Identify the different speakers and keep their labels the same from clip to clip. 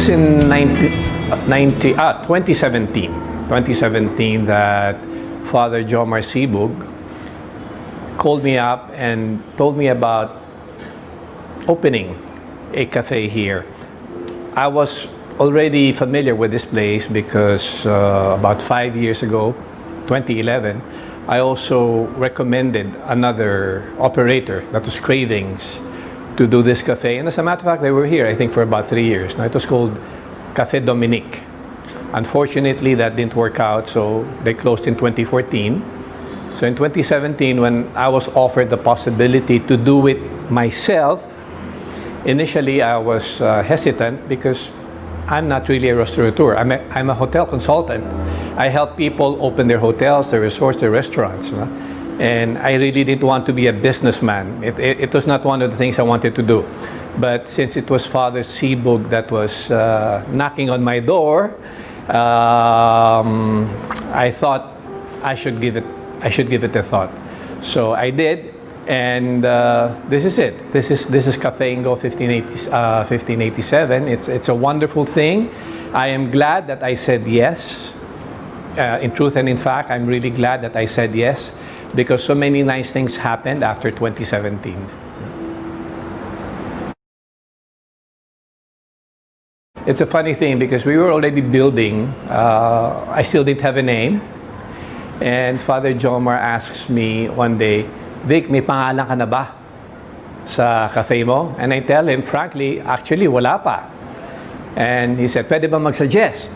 Speaker 1: was in 2017 that Father Jomar Sibug called me up and told me about opening a cafe here. I was already familiar with this place because about 5 years ago, 2011, I also recommended another operator, that was Cravings, to do this cafe. And as a matter of fact, they were here, I think, for about 3 years. Now, it was called Cafe Dominic. Unfortunately, that didn't work out, so they closed in 2014. So in 2017, when I was offered the possibility to do it myself, initially I was hesitant because I'm not really a restaurateur. I'm a hotel consultant. I help people open their hotels, their resorts, their restaurants. You know? And I really didn't want to be a businessman. It was not one of the things I wanted to do. But since it was Father Sibug that was knocking on my door, I thought I should give it a thought. So I did, and this is it. This is Café Inggo 1587. It's a wonderful thing. I am glad that I said yes. In truth and in fact, I'm really glad that I said yes, because so many nice things happened after 2017. It's a funny thing because we were already building. I still didn't have a name. And Father Jomar asks me one day, Vic, may pangalan ka na ba sa cafe mo? And I tell him, frankly, actually, wala pa. And he said, pwede ba mag-suggest?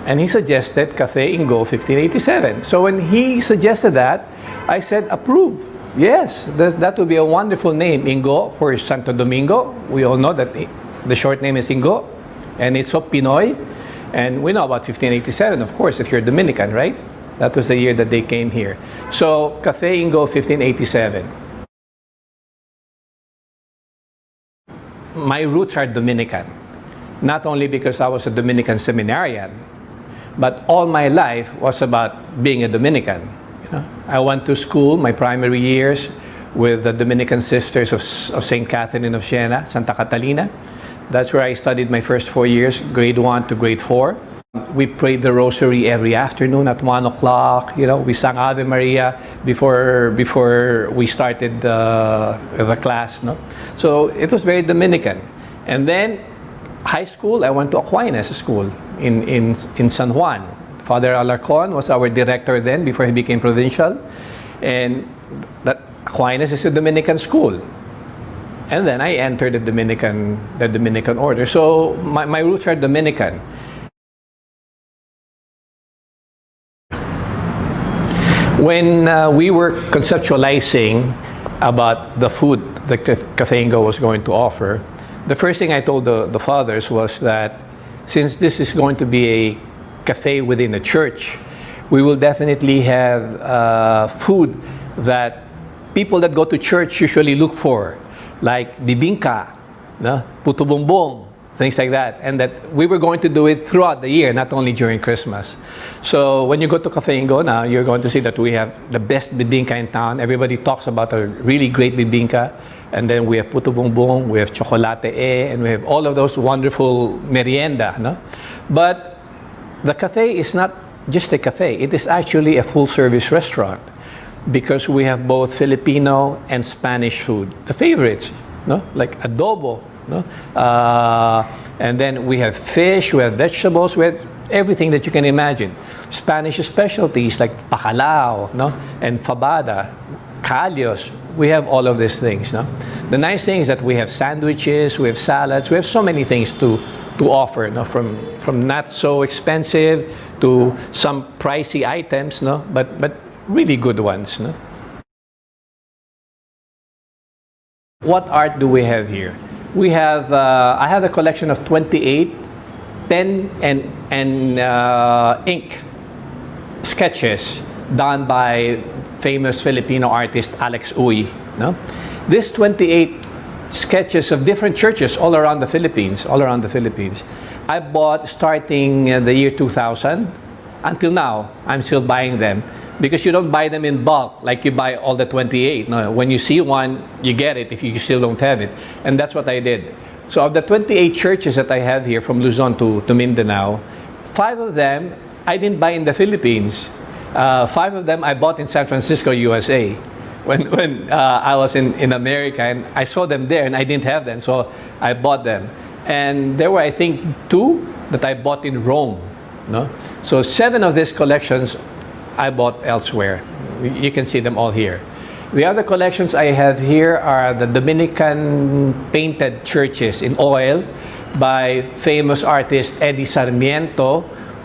Speaker 1: And he suggested Café Inggo 1587. So when he suggested that, I said, approve. Yes, that would be a wonderful name. Inggo for Santo Domingo. We all know that the short name is Inggo. And it's so Pinoy. And we know about 1587, of course, if you're Dominican, right? That was the year that they came here. So, Café Inggo 1587. My roots are Dominican. Not only because I was a Dominican seminarian, but all my life was about being a Dominican. You know? I went to school, my primary years, with the Dominican Sisters of St. Catherine of Siena, Santa Catalina. That's where I studied my first 4 years, grade 1 to grade 4. We prayed the rosary every afternoon at 1 o'clock. You know, we sang Ave Maria before we started the class. No? So it was very Dominican. And then high school, I went to Aquinas School in San Juan. Father Alarcon was our director then before he became provincial. And that Aquinas is a Dominican school. And then I entered the Dominican order. So my roots are Dominican. When we were conceptualizing about the food that Café Inggo was going to offer, the first thing I told the fathers was that since this is going to be a cafe within a church, we will definitely have food that people that go to church usually look for, like bibingka, no? Puto bumbong, things like that. And that we were going to do it throughout the year, not only during Christmas. So when you go to Café Inggo now, you're going to see that we have the best bibingka in town. Everybody talks about a really great bibingka. And then we have puto bumbong, we have chocolate and we have all of those wonderful merienda. No? But the cafe is not just a cafe. It is actually a full-service restaurant because we have both Filipino and Spanish food. The favorites, no? Like adobo. No? And then we have fish, we have vegetables, we have everything that you can imagine. Spanish specialties like bacalao, no? And fabada, callos. We have all of these things. No? The nice thing is that we have sandwiches, we have salads, we have so many things to offer. No? From not so expensive to some pricey items, no? But really good ones. No? What art do we have here? We have, I have a collection of 28 pen and ink sketches done by famous Filipino artist Alex Uy. No? These 28 sketches of different churches all around the Philippines, I bought starting the year 2000. Until now, I'm still buying them. Because you don't buy them in bulk like you buy all the 28. No, when you see one, you get it if you still don't have it. And that's what I did. So of the 28 churches that I have here from Luzon to Mindanao, 5 of them I didn't buy in the Philippines. 5 of them I bought in San Francisco, USA. When I was in America, and I saw them there and I didn't have them, so I bought them. And there were, I think, 2 that I bought in Rome. No? So 7 of these collections I bought elsewhere. You can see them all here. The other collections I have here are the Dominican painted churches in oil by famous artist Eddie Sarmiento,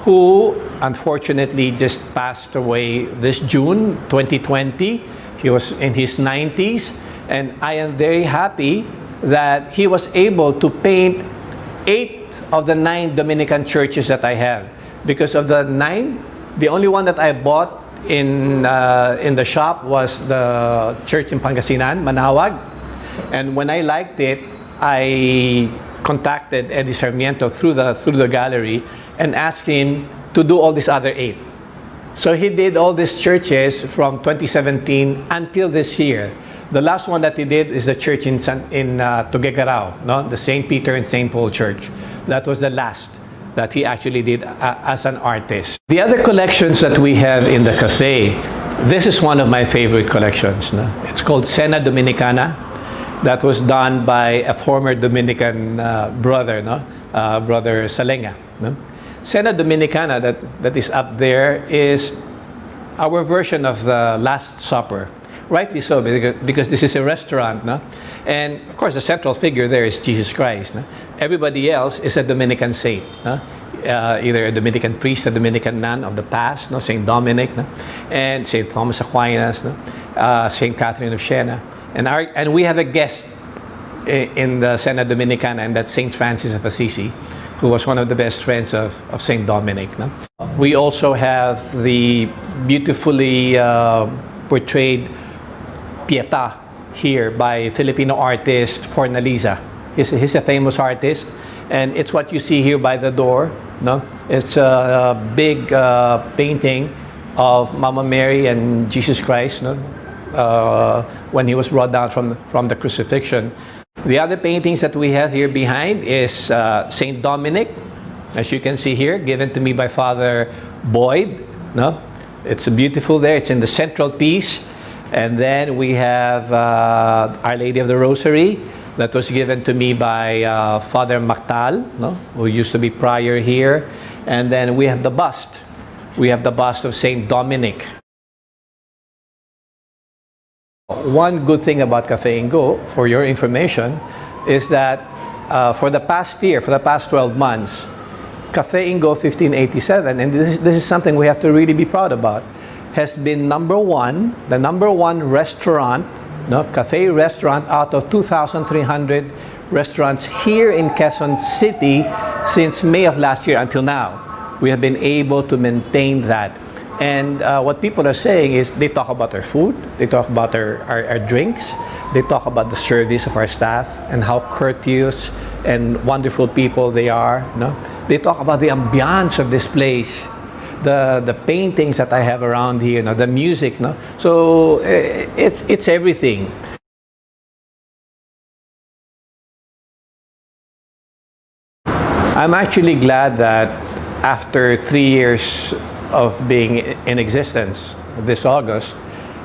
Speaker 1: who unfortunately just passed away this June 2020. He was in his 90s, and I am very happy that he was able to paint 8 of the 9 Dominican churches that I have. Because of the 9, the only one that I bought in the shop was the church in Pangasinan, Manawag. And when I liked it, I contacted Eddie Sarmiento through the gallery and asked him to do all these other 8. So he did all these churches from 2017 until this year. The last one that he did is the church in Tuguegarao, no? The St. Peter and St. Paul Church. That was the last that he actually did as an artist. The other collections that we have in the cafe, this is one of my favorite collections. No? It's called Cena Dominicana. That was done by a former Dominican brother, no? Brother Salenga. No? Cena Dominicana that is up there is our version of the Last Supper. Rightly so, because this is a restaurant. No? And of course, the central figure there is Jesus Christ. No? Everybody else is a Dominican saint. No? Either a Dominican priest, a Dominican nun of the past, no? Saint Dominic, no? And Saint Thomas Aquinas, no? Saint Catherine of Siena. And we have a guest in the Cena Dominicana, and that's Saint Francis of Assisi, who was one of the best friends of Saint Dominic. No? We also have the beautifully portrayed Pietà here by Filipino artist Fornaliza. He's a famous artist, and it's what you see here by the door. No? It's a big painting of Mama Mary and Jesus Christ, no? When he was brought down from the crucifixion. The other paintings that we have here behind is Saint Dominic, as you can see here, given to me by Father Boyd. No? It's beautiful there. It's in the central piece. And then we have Our Lady of the Rosary, that was given to me by Father Mactal, no? Who used to be prior here. And then we have the bust. We have the bust of Saint Dominic. One good thing about Café Inggo, for your information, is that for the past year, for the past 12 months, Café Inggo 1587, and this is something we have to really be proud about, has been the number one restaurant, no, cafe restaurant out of 2,300 restaurants here in Quezon City since May of last year until now. We have been able to maintain that. And what people are saying is they talk about our food, they talk about our drinks, they talk about the service of our staff and how courteous and wonderful people they are. No? They talk about the ambiance of this place, the paintings that I have around here, no? The music. No? So it's everything. I'm actually glad that after 3 years of being in existence this August,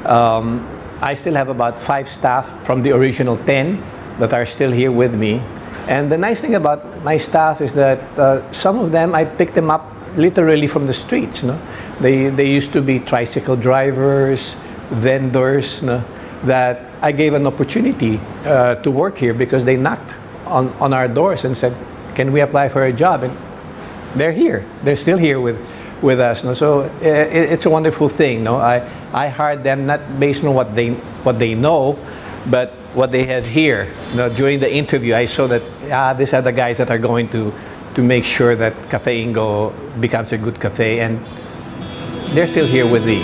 Speaker 1: I still have about 5 staff from the original 10 that are still here with me. And the nice thing about my staff is that some of them, I picked them up literally from the streets. No? They used to be tricycle drivers, vendors, no? That I gave an opportunity to work here because they knocked on our doors and said, can we apply for a job? And they're here. They're still here with us. No? So it's a wonderful thing. No? I hired them not based on what they know, but what they have here. You know, during the interview, I saw that these are the guys that are going to make sure that Café Inggo becomes a good cafe, and they're still here with me.